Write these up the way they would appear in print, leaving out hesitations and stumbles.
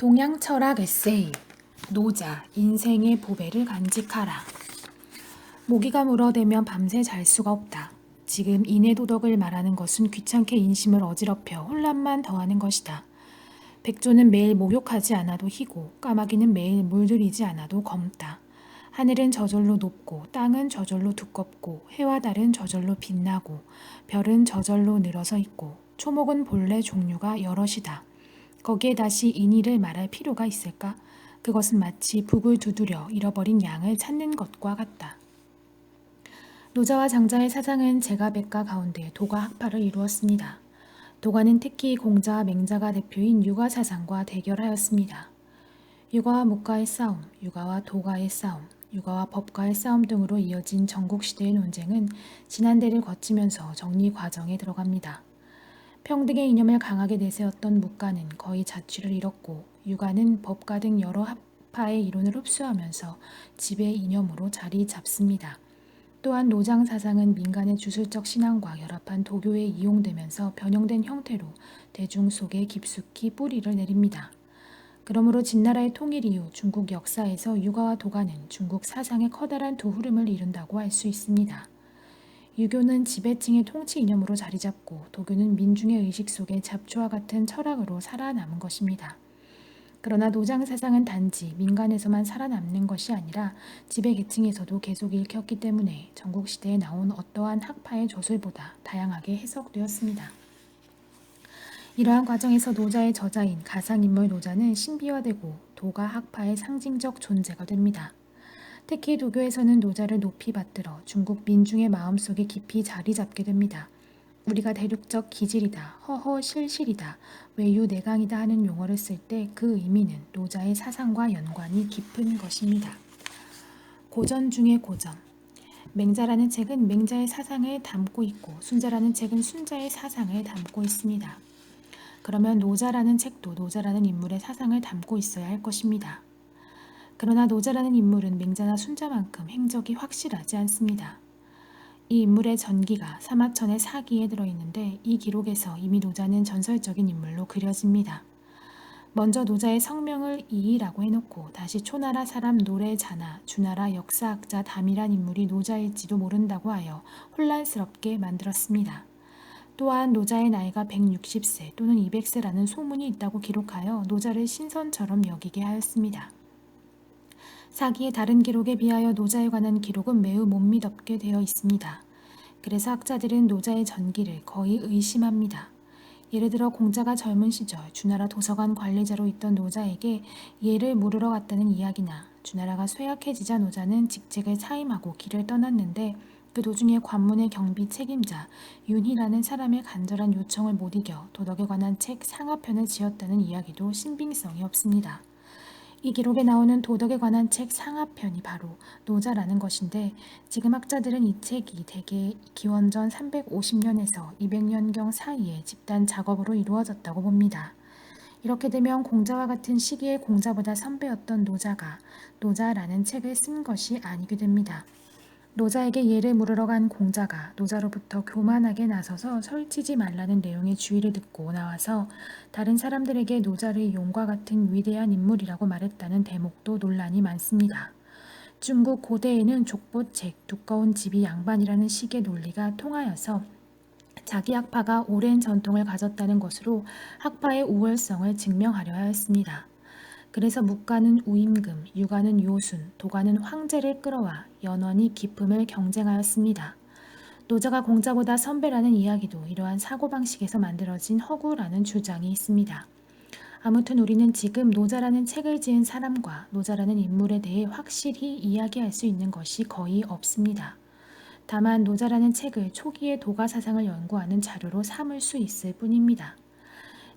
동양 철학 에세이 노자 인생의 보배를 간직하라. 모기가 물어대면 밤새 잘 수가 없다. 지금 인해 도덕을 말하는 것은 귀찮게 인심을 어지럽혀 혼란만 더하는 것이다. 백조는 매일 목욕하지 않아도 희고 까마귀는 매일 물들이지 않아도 검다. 하늘은 저절로 높고 땅은 저절로 두껍고 해와 달은 저절로 빛나고 별은 저절로 늘어서 있고 초목은 본래 종류가 여럿이다. 거기에 다시 인의를 말할 필요가 있을까? 그것은 마치 북을 두드려 잃어버린 양을 찾는 것과 같다. 노자와 장자의 사상은 제가백가 가운데 도가 학파를 이루었습니다. 도가는 특히 공자와 맹자가 대표인 유가 사상과 대결하였습니다. 유가와 목가의 싸움, 유가와 도가의 싸움, 유가와 법가의 싸움 등으로 이어진 전국시대의 논쟁은 지난대를 거치면서 정리 과정에 들어갑니다. 평등의 이념을 강하게 내세웠던 묵가는 거의 자취를 잃었고 유가는 법가 등 여러 학파의 이론을 흡수하면서 지배 이념으로 자리 잡습니다. 또한 노장 사상은 민간의 주술적 신앙과 결합한 도교에 이용되면서 변형된 형태로 대중 속에 깊숙이 뿌리를 내립니다. 그러므로 진나라의 통일 이후 중국 역사에서 유가와 도가는 중국 사상의 커다란 두 흐름을 이룬다고 할 수 있습니다. 유교는 지배층의 통치 이념으로 자리 잡고 도교는 민중의 의식 속에 잡초와 같은 철학으로 살아남은 것입니다. 그러나 노장 사상은 단지 민간에서만 살아남는 것이 아니라 지배 계층에서도 계속 읽혔기 때문에 전국시대에 나온 어떠한 학파의 저술보다 다양하게 해석되었습니다. 이러한 과정에서 노자의 저자인 가상인물 노자는 신비화되고 도가 학파의 상징적 존재가 됩니다. 특히 도교에서는 노자를 높이 받들어 중국 민중의 마음속에 깊이 자리 잡게 됩니다. 우리가 대륙적 기질이다, 허허실실이다, 외유내강이다 하는 용어를 쓸 때 그 의미는 노자의 사상과 연관이 깊은 것입니다. 고전 중의 고전. 맹자라는 책은 맹자의 사상을 담고 있고 순자라는 책은 순자의 사상을 담고 있습니다. 그러면 노자라는 책도 노자라는 인물의 사상을 담고 있어야 할 것입니다. 그러나 노자라는 인물은 맹자나 순자만큼 행적이 확실하지 않습니다. 이 인물의 전기가 사마천의 사기에 들어있는데 이 기록에서 이미 노자는 전설적인 인물로 그려집니다. 먼저 노자의 성명을 이이라고 해놓고 다시 초나라 사람 노래자나 주나라 역사학자 담이란 인물이 노자일지도 모른다고 하여 혼란스럽게 만들었습니다. 또한 노자의 나이가 160세 또는 200세라는 소문이 있다고 기록하여 노자를 신선처럼 여기게 하였습니다. 사기의 다른 기록에 비하여 노자에 관한 기록은 매우 못 믿었게 되어 있습니다. 그래서 학자들은 노자의 전기를 거의 의심합니다. 예를 들어 공자가 젊은 시절 주나라 도서관 관리자로 있던 노자에게 예를 물으러 갔다는 이야기나 주나라가 쇠약해지자 노자는 직책을 사임하고 길을 떠났는데 그 도중에 관문의 경비 책임자 윤희라는 사람의 간절한 요청을 못 이겨 도덕에 관한 책 상하편을 지었다는 이야기도 신빙성이 없습니다. 이 기록에 나오는 도덕에 관한 책 상하편이 바로 노자라는 것인데 지금 학자들은 이 책이 대개 기원전 350년에서 200년경 사이에 집단 작업으로 이루어졌다고 봅니다. 이렇게 되면 공자와 같은 시기에 공자보다 선배였던 노자가 노자라는 책을 쓴 것이 아니게 됩니다. 노자에게 예를 물으러 간 공자가 노자로부터 교만하게 나서서 설치지 말라는 내용의 주의를 듣고 나와서 다른 사람들에게 노자를 용과 같은 위대한 인물이라고 말했다는 대목도 논란이 많습니다. 중국 고대에는 족보책, 두꺼운 집이 양반이라는 식의 논리가 통하여서 자기 학파가 오랜 전통을 가졌다는 것으로 학파의 우월성을 증명하려 하였습니다. 그래서 묵가는 우임금, 유가는 요순, 도가는 황제를 끌어와 연원이 기품을 경쟁하였습니다. 노자가 공자보다 선배라는 이야기도 이러한 사고방식에서 만들어진 허구라는 주장이 있습니다. 아무튼 우리는 지금 노자라는 책을 지은 사람과 노자라는 인물에 대해 확실히 이야기할 수 있는 것이 거의 없습니다. 다만 노자라는 책을 초기의 도가 사상을 연구하는 자료로 삼을 수 있을 뿐입니다.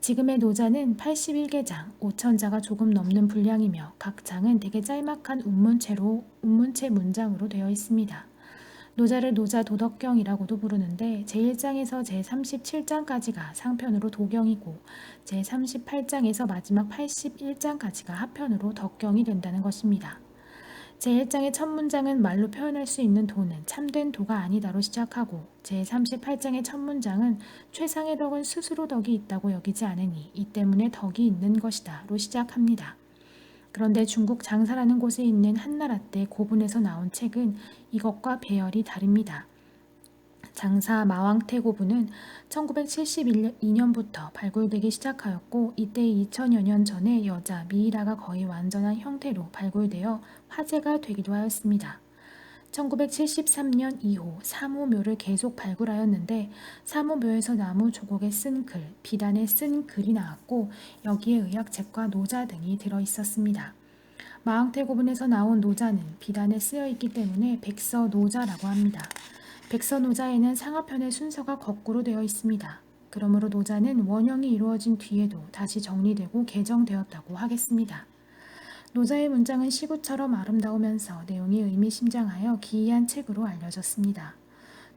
지금의 노자는 81개장, 5천자가 조금 넘는 분량이며 각 장은 되게 짤막한 운문체 문장으로 되어 있습니다. 노자를 노자 도덕경이라고도 부르는데 제1장에서 제37장까지가 상편으로 도경이고 제38장에서 마지막 81장까지가 하편으로 덕경이 된다는 것입니다. 제1장의 첫 문장은 말로 표현할 수 있는 도는 참된 도가 아니다로 시작하고 제38장의 첫 문장은 최상의 덕은 스스로 덕이 있다고 여기지 않으니 이 때문에 덕이 있는 것이다로 시작합니다. 그런데 중국 장사라는 곳에 있는 한나라 때 고분에서 나온 책은 이것과 배열이 다릅니다. 장사 마왕태 고분은 1972년부터 발굴되기 시작하였고 이때 2000여 년 전에 여자 미이라가 거의 완전한 형태로 발굴되어 화제가 되기도 하였습니다. 1973년 이후 사무묘를 계속 발굴하였는데 사무묘에서 나무 조곡에 쓴 글, 비단에 쓴 글이 나왔고 여기에 의학책과 노자 등이 들어있었습니다. 마왕태 고분에서 나온 노자는 비단에 쓰여있기 때문에 백서노자라고 합니다. 백서노자에는 상하편의 순서가 거꾸로 되어 있습니다. 그러므로 노자는 원형이 이루어진 뒤에도 다시 정리되고 개정되었다고 하겠습니다. 노자의 문장은 시구처럼 아름다우면서 내용이 의미심장하여 기이한 책으로 알려졌습니다.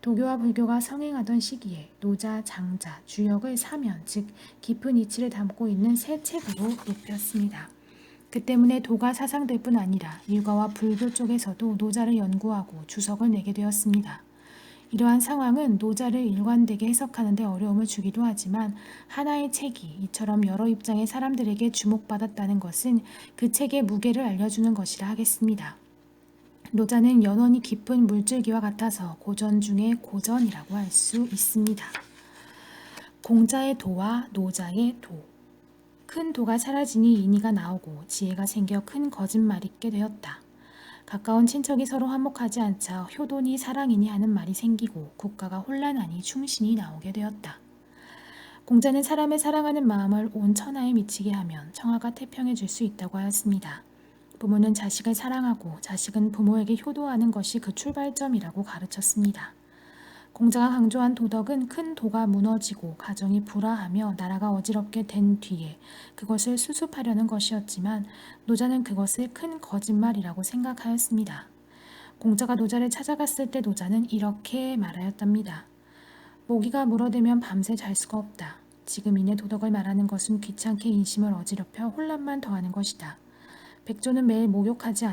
도교와 불교가 성행하던 시기에 노자, 장자, 주역을 사면, 즉 깊은 이치를 담고 있는 새 책으로 높였습니다. 그 때문에 도가 사상될 뿐 아니라 일가와 불교 쪽에서도 노자를 연구하고 주석을 내게 되었습니다. 이러한 상황은 노자를 일관되게 해석하는 데 어려움을 주기도 하지만 하나의 책이 이처럼 여러 입장의 사람들에게 주목받았다는 것은 그 책의 무게를 알려주는 것이라 하겠습니다. 노자는 연원이 깊은 물줄기와 같아서 고전 중의 고전이라고 할 수 있습니다. 공자의 도와 노자의 도. 큰 도가 사라지니 인의가 나오고 지혜가 생겨 큰 거짓말이 있게 되었다. 가까운 친척이 서로 화목하지 않자 효도니 사랑이니 하는 말이 생기고 국가가 혼란하니 충신이 나오게 되었다. 공자는 사람을 사랑하는 마음을 온 천하에 미치게 하면 청하가 태평해 줄 수 있다고 하였습니다. 부모는 자식을 사랑하고 자식은 부모에게 효도하는 것이 그 출발점이라고 가르쳤습니다. 공자가 강조한 도덕은 큰 도가 무너지고 가정이 불화하며 나라가 어지럽게 된 뒤에 그것을 수습하려는 것이었지만 노자는 그것을 큰 거짓말이라고 생각하였습니다. 공자가 노자를 찾아갔을 때 노자는 이렇게 말하였답니다. 모기가 물어대면 밤새 잘 수가 없다. 지금 이내 도덕을 말하는 것은 귀찮게 인심을 어지럽혀 혼란만 더하는 것이다. 백조는 매일 목욕하지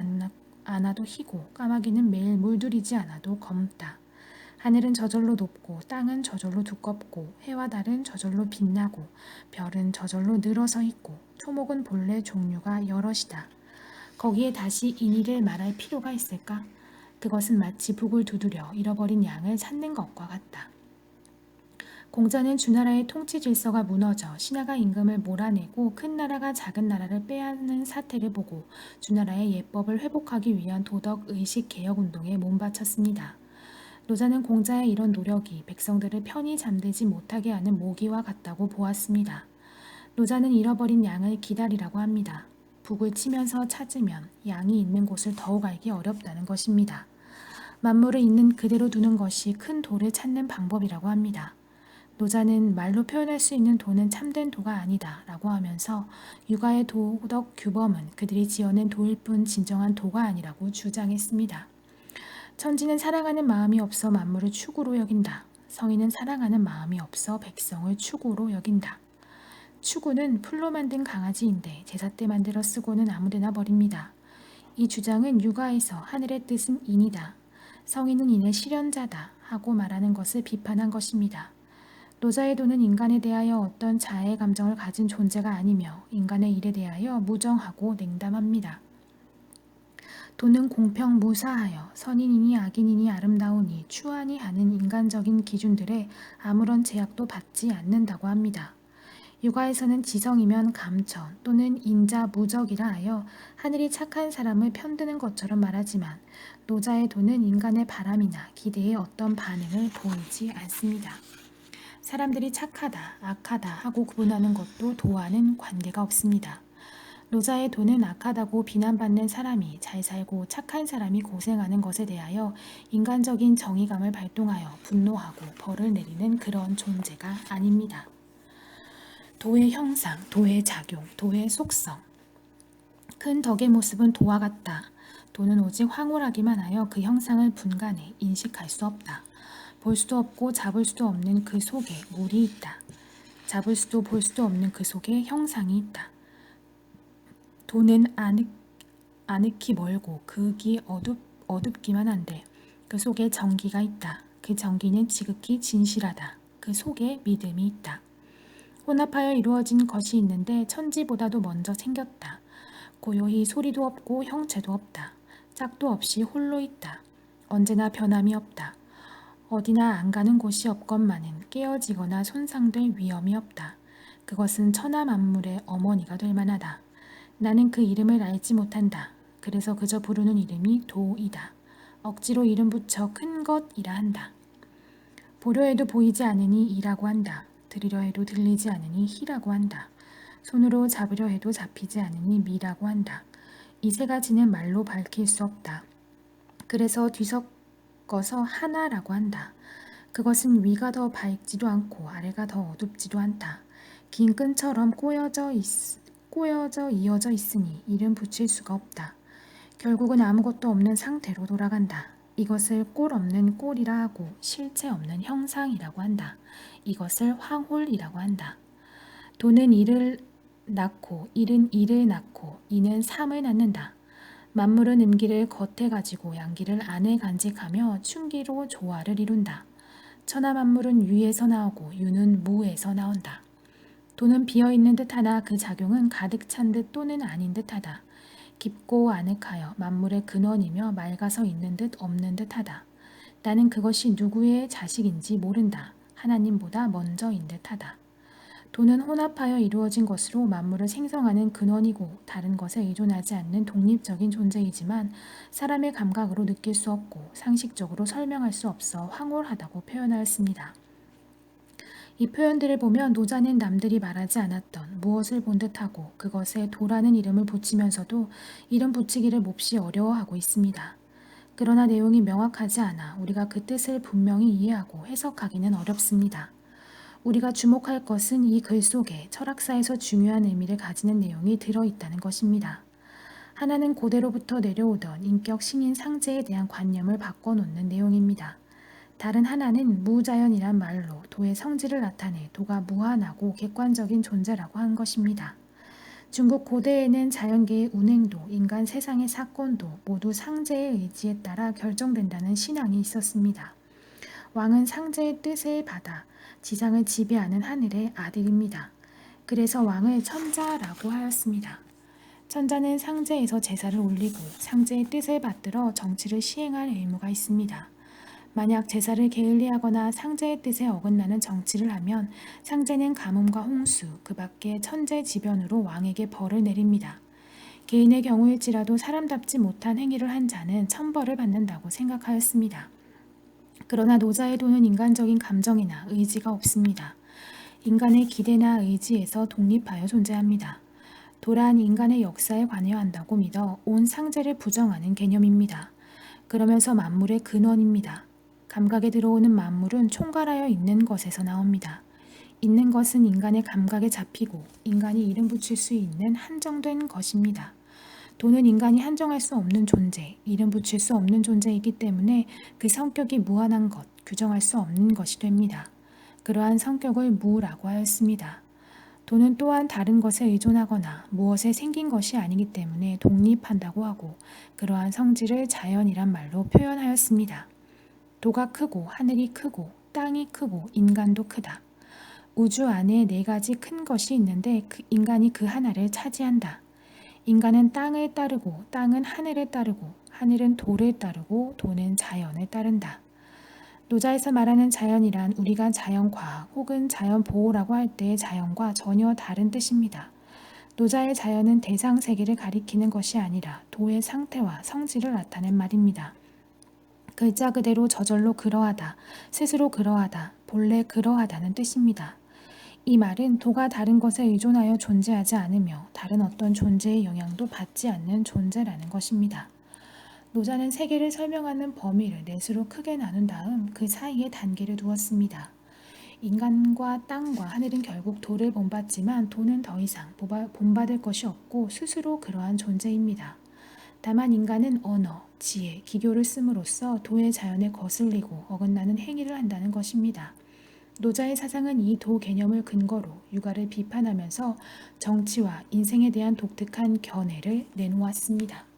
않아도 희고 까마귀는 매일 물들이지 않아도 검다. 하늘은 저절로 높고 땅은 저절로 두껍고 해와 달은 저절로 빛나고 별은 저절로 늘어서 있고 토목은 본래 종류가 여럿이다. 거기에 다시 인의를 말할 필요가 있을까? 그것은 마치 북을 두드려 잃어버린 양을 찾는 것과 같다. 공자는 주나라의 통치 질서가 무너져 신하가 임금을 몰아내고 큰 나라가 작은 나라를 빼앗는 사태를 보고 주나라의 예법을 회복하기 위한 도덕 의식 개혁 운동에 몸바쳤습니다. 노자는 공자의 이런 노력이 백성들을 편히 잠들지 못하게 하는 모기와 같다고 보았습니다. 노자는 잃어버린 양을 기다리라고 합니다. 북을 치면서 찾으면 양이 있는 곳을 더욱 알기 어렵다는 것입니다. 만물을 있는 그대로 두는 것이 큰 도를 찾는 방법이라고 합니다. 노자는 말로 표현할 수 있는 도는 참된 도가 아니다 라고 하면서 육아의 도덕 규범은 그들이 지어낸 도일 뿐 진정한 도가 아니라고 주장했습니다. 천지는 사랑하는 마음이 없어 만물을 축으로 여긴다. 성인은 사랑하는 마음이 없어 백성을 축으로 여긴다. 축구는 풀로 만든 강아지인데 제사 때 만들어 쓰고는 아무데나 버립니다. 이 주장은 육아에서 하늘의 뜻은 인이다. 성인은 인의 실현자다 하고 말하는 것을 비판한 것입니다. 노자의 도는 인간에 대하여 어떤 자애의 감정을 가진 존재가 아니며 인간의 일에 대하여 무정하고 냉담합니다. 도는 공평무사하여 선인이니 악인이니 아름다우니 추하니 하는 인간적인 기준들에 아무런 제약도 받지 않는다고 합니다. 육아에서는 지성이면 감천 또는 인자무적이라 하여 하늘이 착한 사람을 편드는 것처럼 말하지만 노자의 도는 인간의 바람이나 기대에 어떤 반응을 보이지 않습니다. 사람들이 착하다, 악하다 하고 구분하는 것도 도와는 관계가 없습니다. 노자의 도는 악하다고 비난받는 사람이 잘 살고 착한 사람이 고생하는 것에 대하여 인간적인 정의감을 발동하여 분노하고 벌을 내리는 그런 존재가 아닙니다. 도의 형상, 도의 작용, 도의 속성. 큰 덕의 모습은 도와 같다. 도는 오직 황홀하기만 하여 그 형상을 분간해 인식할 수 없다. 볼 수도 없고 잡을 수도 없는 그 속에 물이 있다. 잡을 수도 볼 수도 없는 그 속에 형상이 있다. 도는 아늑히 멀고 극이 어둡기만 한데 그 속에 정기가 있다. 그 정기는 지극히 진실하다. 그 속에 믿음이 있다. 혼합하여 이루어진 것이 있는데 천지보다도 먼저 생겼다. 고요히 소리도 없고 형체도 없다. 짝도 없이 홀로 있다. 언제나 변함이 없다. 어디나 안 가는 곳이 없건만은 깨어지거나 손상될 위험이 없다. 그것은 천하 만물의 어머니가 될 만하다. 나는 그 이름을 알지 못한다. 그래서 그저 부르는 이름이 도이다. 억지로 이름 붙여 큰 것이라 한다. 보려 해도 보이지 않으니 이라고 한다. 들으려 해도 들리지 않으니 희라고 한다. 손으로 잡으려 해도 잡히지 않으니 미라고 한다. 이 세 가지는 말로 밝힐 수 없다. 그래서 뒤섞어서 하나라고 한다. 그것은 위가 더 밝지도 않고 아래가 더 어둡지도 않다. 긴 끈처럼 꼬여져 이어져 있으니 이름 붙일 수가 없다. 결국은 아무것도 없는 상태로 돌아간다. 이것을 꼴 없는 꼴이라 하고 실체 없는 형상이라고 한다. 이것을 황홀이라고 한다. 도는 이를 낳고 일은 이를 낳고 이는 삼을 낳는다. 만물은 음기를 겉에 가지고 양기를 안에 간직하며 춘기로 조화를 이룬다. 천하 만물은 유에서 나오고 유는 무에서 나온다. 도는 비어있는 듯하나 그 작용은 가득 찬 듯 또는 아닌 듯하다. 깊고 아늑하여 만물의 근원이며 맑아서 있는 듯 없는 듯하다. 나는 그것이 누구의 자식인지 모른다. 하나님보다 먼저인 듯하다. 도는 혼합하여 이루어진 것으로 만물을 생성하는 근원이고 다른 것에 의존하지 않는 독립적인 존재이지만 사람의 감각으로 느낄 수 없고 상식적으로 설명할 수 없어 황홀하다고 표현하였습니다. 이 표현들을 보면 노자는 남들이 말하지 않았던 무엇을 본 듯하고 그것에 도라는 이름을 붙이면서도 이름 붙이기를 몹시 어려워하고 있습니다. 그러나 내용이 명확하지 않아 우리가 그 뜻을 분명히 이해하고 해석하기는 어렵습니다. 우리가 주목할 것은 이 글 속에 철학사에서 중요한 의미를 가지는 내용이 들어있다는 것입니다. 하나는 고대로부터 내려오던 인격 신인 상제에 대한 관념을 바꿔놓는 내용입니다. 다른 하나는 무자연이란 말로 도의 성질을 나타내 도가 무한하고 객관적인 존재라고 한 것입니다. 중국 고대에는 자연계의 운행도 인간 세상의 사건도 모두 상제의 의지에 따라 결정된다는 신앙이 있었습니다. 왕은 상제의 뜻을 받아 지상을 지배하는 하늘의 아들입니다. 그래서 왕을 천자라고 하였습니다. 천자는 상제에서 제사를 올리고 상제의 뜻을 받들어 정치를 시행할 의무가 있습니다. 만약 제사를 게을리하거나 상제의 뜻에 어긋나는 정치를 하면 상제는 가뭄과 홍수, 그 밖에 천재지변으로 왕에게 벌을 내립니다. 개인의 경우일지라도 사람답지 못한 행위를 한 자는 천벌을 받는다고 생각하였습니다. 그러나 노자의 도는 인간적인 감정이나 의지가 없습니다. 인간의 기대나 의지에서 독립하여 존재합니다. 도란 인간의 역사에 관여야 한다고 믿어 온 상제를 부정하는 개념입니다. 그러면서 만물의 근원입니다. 감각에 들어오는 만물은 총괄하여 있는 것에서 나옵니다. 있는 것은 인간의 감각에 잡히고 인간이 이름 붙일 수 있는 한정된 것입니다. 도는 인간이 한정할 수 없는 존재, 이름 붙일 수 없는 존재이기 때문에 그 성격이 무한한 것, 규정할 수 없는 것이 됩니다. 그러한 성격을 무라고 하였습니다. 도는 또한 다른 것에 의존하거나 무엇에 생긴 것이 아니기 때문에 독립한다고 하고 그러한 성질을 자연이란 말로 표현하였습니다. 도가 크고 하늘이 크고 땅이 크고 인간도 크다. 우주 안에 네 가지 큰 것이 있는데 인간이 그 하나를 차지한다. 인간은 땅을 따르고 땅은 하늘을 따르고 하늘은 도를 따르고 도는 자연을 따른다. 노자에서 말하는 자연이란 우리가 자연과학 혹은 자연보호라고 할 때의 자연과 전혀 다른 뜻입니다. 노자의 자연은 대상 세계를 가리키는 것이 아니라 도의 상태와 성질을 나타낸 말입니다. 글자 그대로 저절로 그러하다, 스스로 그러하다, 본래 그러하다는 뜻입니다. 이 말은 도가 다른 것에 의존하여 존재하지 않으며 다른 어떤 존재의 영향도 받지 않는 존재라는 것입니다. 노자는 세계를 설명하는 범위를 넷으로 크게 나눈 다음 그 사이에 단계를 두었습니다. 인간과 땅과 하늘은 결국 도를 본받지만 도는 더 이상 본받을 것이 없고 스스로 그러한 존재입니다. 다만 인간은 언어, 지혜, 기교를 씀으로써 도의 자연에 거슬리고 어긋나는 행위를 한다는 것입니다. 노자의 사상은 이 도 개념을 근거로 육아를 비판하면서 정치와 인생에 대한 독특한 견해를 내놓았습니다.